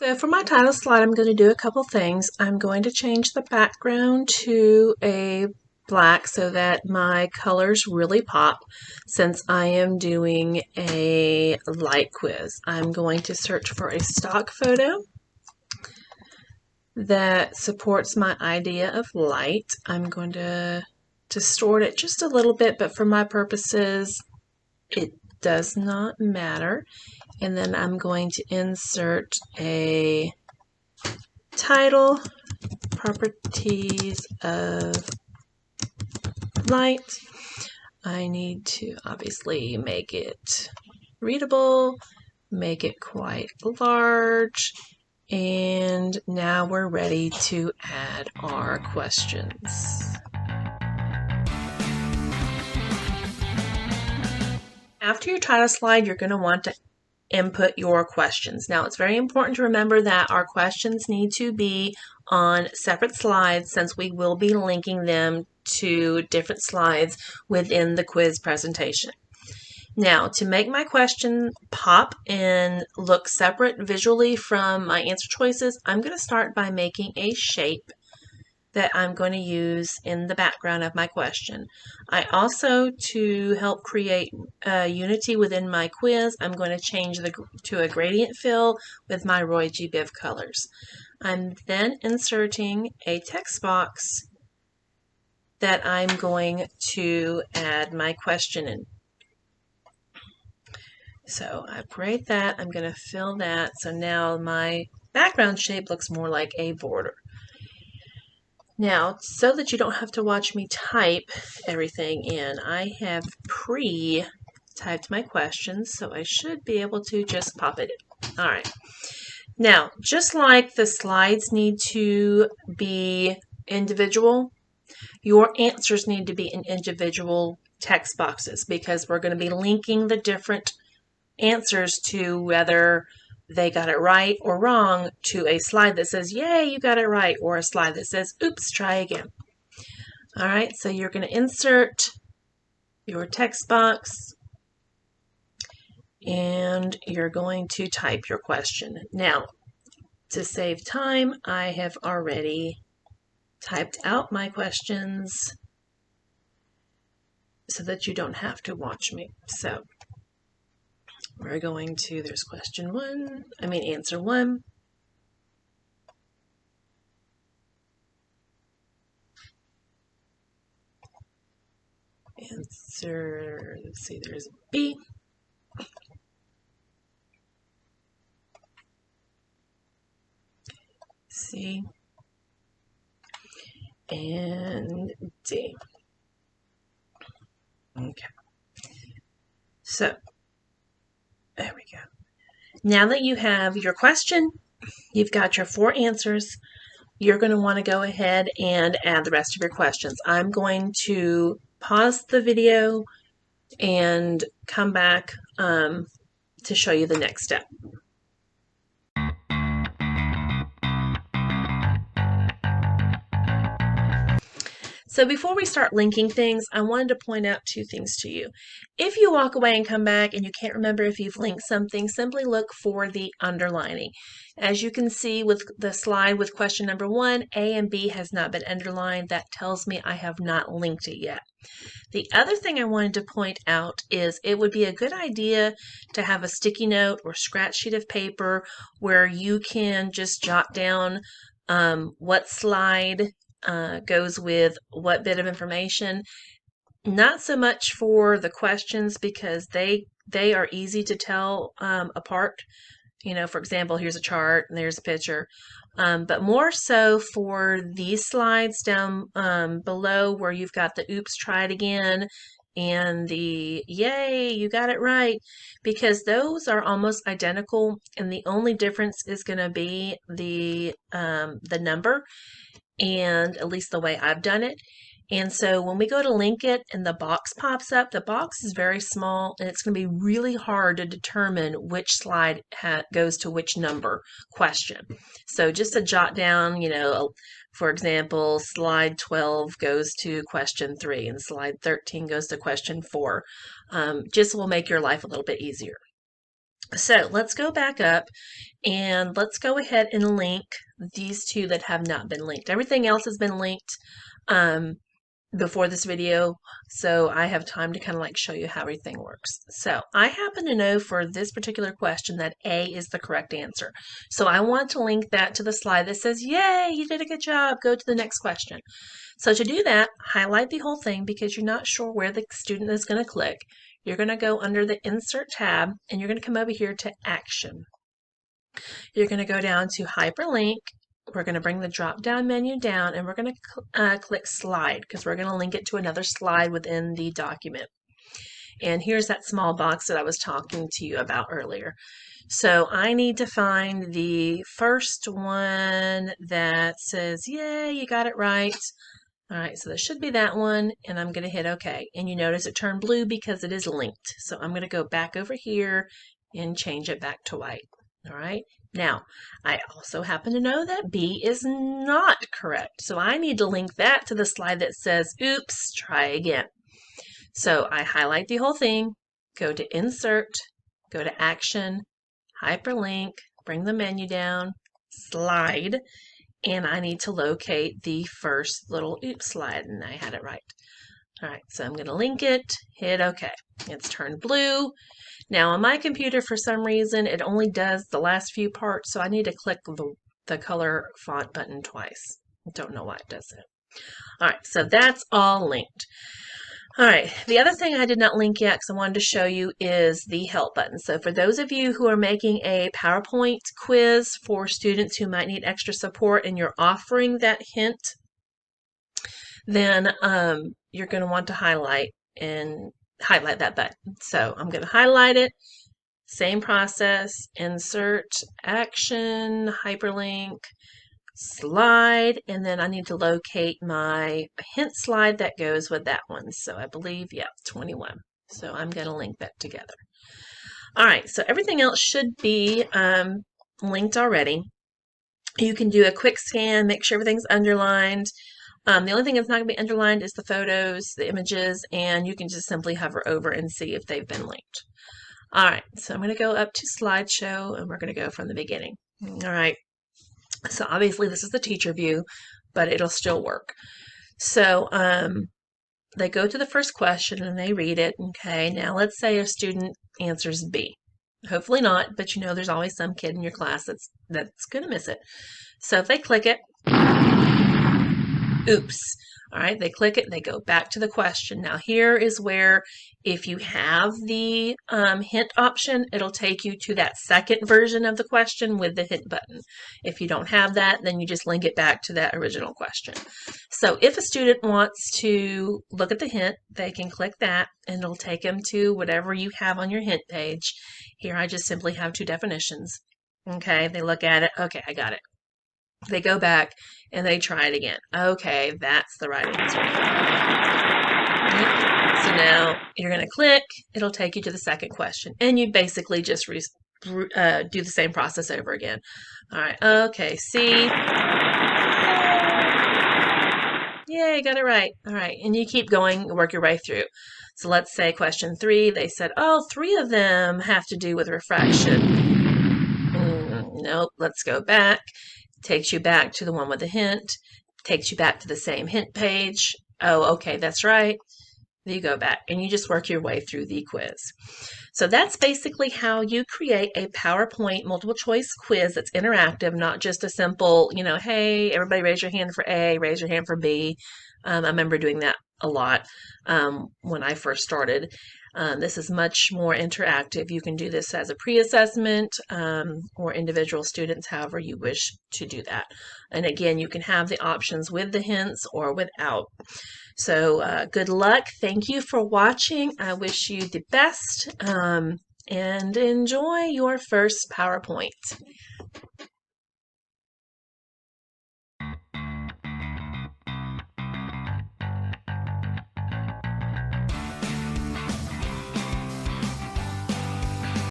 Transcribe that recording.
So for my title slide, I'm going to do a couple things. I'm going to change the background to a black so that my colors really pop since I am doing a light quiz. I'm going to search for a stock photo that supports my idea of light. I'm going to distort it just a little bit, but for my purposes, it does not matter. And then I'm going to insert a title, properties of light. I need to obviously make it readable, make it quite large, and now we're ready to add our questions. After your title slide, you're going to want to input your questions. Now, it's very important to remember that our questions need to be on separate slides since we will be linking them to different slides within the quiz presentation. Now, to make my question pop and look separate visually from my answer choices, I'm going to start by making a shape that I'm going to use in the background of my question. I also, to help create unity within my quiz, I'm going to change to a gradient fill with my Roy G. Biv colors. I'm then inserting a text box that I'm going to add my question in. So I grade that, I'm going to fill that, so now my background shape looks more like a border. Now, so that you don't have to watch me type everything in, I have pre-typed my questions, so I should be able to just pop it in. All right. Now, just like the slides need to be individual, your answers need to be in individual text boxes because we're going to be linking the different answers to whether they got it right or wrong to a slide that says, yay, you got it right, or a slide that says, oops, try again. All right, so you're going to insert your text box and you're going to type your question. Now, to save time, I have already typed out my questions so that you don't have to watch me. So we're going to, there's answer one. Answer, let's see, there's B. C. And D. Okay. So, there we go. Now that you have your question, you've got your 4 answers, you're going to want to go ahead and add the rest of your questions. I'm going to pause the video and come back to show you the next step. So before we start linking things, I wanted to point out 2 things to you. If you walk away and come back and you can't remember if you've linked something, simply look for the underlining. As you can see with the slide with question number 1, A and B has not been underlined. That tells me I have not linked it yet. The other thing I wanted to point out is it would be a good idea to have a sticky note or scratch sheet of paper where you can just jot down what slide goes with what bit of information. Not so much for the questions because they are easy to tell apart. You know, for example, here's a chart and there's a picture. But more so for these slides down below where you've got the oops, try it again, and the yay, you got it right, because those are almost identical, and the only difference is going to be the number, and at least the way I've done it. And so when we go to link it and the box pops up, the box is very small and it's going to be really hard to determine which slide goes to which number question. So just to jot down, you know, for example, slide 12 goes to question 3 and slide 13 goes to question 4. Just will make your life a little bit easier. So let's go back up and let's go ahead and link these two that have not been linked. Everything else has been linked um, before this video, so I have time to kind of like show you how everything works. So I happen to know for this particular question that A is the correct answer. So I want to link that to the slide that says, yay, you did a good job, go to the next question. So to do that, highlight the whole thing because you're not sure where the student is going to click. You're going to go under the Insert tab and you're going to come over here to Action. You're going to go down to Hyperlink. We're going to bring the drop-down menu down and we're going to click Slide because we're going to link it to another slide within the document. And here's that small box that I was talking to you about earlier. So I need to find the first one that says, yay, you got it right. All right, so there should be that one, and I'm going to hit OK. And you notice it turned blue because it is linked. So I'm going to go back over here and change it back to white. All right, now I also happen to know that B is not correct. So I need to link that to the slide that says, oops, try again. So I highlight the whole thing, go to Insert, go to Action, Hyperlink, bring the menu down, Slide, and I need to locate the first little oops slide, and I had it right. All right, so I'm going to link it, hit OK. It's turned blue. Now on my computer, for some reason, it only does the last few parts, so I need to click the color font button twice. I don't know why it does it. All right, so that's all linked. All right, the other thing I did not link yet because I wanted to show you is the help button. So for those of you who are making a PowerPoint quiz for students who might need extra support and you're offering that hint, then you're going to want to highlight that button. So I'm going to highlight it, same process, insert, action, hyperlink, slide, and then I need to locate my hint slide that goes with that one. So I believe, yeah, 21. So I'm going to link that together. All right, so everything else should be linked already. You can do a quick scan, make sure everything's underlined. The only thing that's not going to be underlined is the photos, the images, and you can just simply hover over and see if they've been linked. All right, so I'm going to go up to slideshow and we're going to go from the beginning. All right. So obviously this is the teacher view, but it'll still work. So they go to the first question and they read it. Okay, now let's say a student answers B. Hopefully not, but you know there's always some kid in your class that's going to miss it. So if they click it, oops. All right, they click it, they go back to the question. Now here is where if you have the hint option, it'll take you to that second version of the question with the hint button. If you don't have that, then you just link it back to that original question. So if a student wants to look at the hint, they can click that and it'll take them to whatever you have on your hint page. Here I just simply have two definitions. Okay, they look at it. Okay, I got it. They go back and they try it again. Okay, that's the right answer. So now you're going to click, it'll take you to the second question, and you basically just do the same process over again. All right, okay, see? Yay, got it right. All right, and you keep going, work your way through. So let's say question 3, they said, oh, 3 of them have to do with refraction. Nope, let's go back. Takes you back to the one with the hint, takes you back to the same hint page. Oh, okay, that's right. You go back and you just work your way through the quiz. So that's basically how you create a PowerPoint multiple choice quiz that's interactive, not just a simple, you know, hey, everybody raise your hand for A, raise your hand for B. I remember doing that a lot when I first started. This is much more interactive. You can do this as a pre-assessment or individual students, however you wish to do that. And again, you can have the options with the hints or without. So good luck. Thank you for watching. I wish you the best and enjoy your first PowerPoint.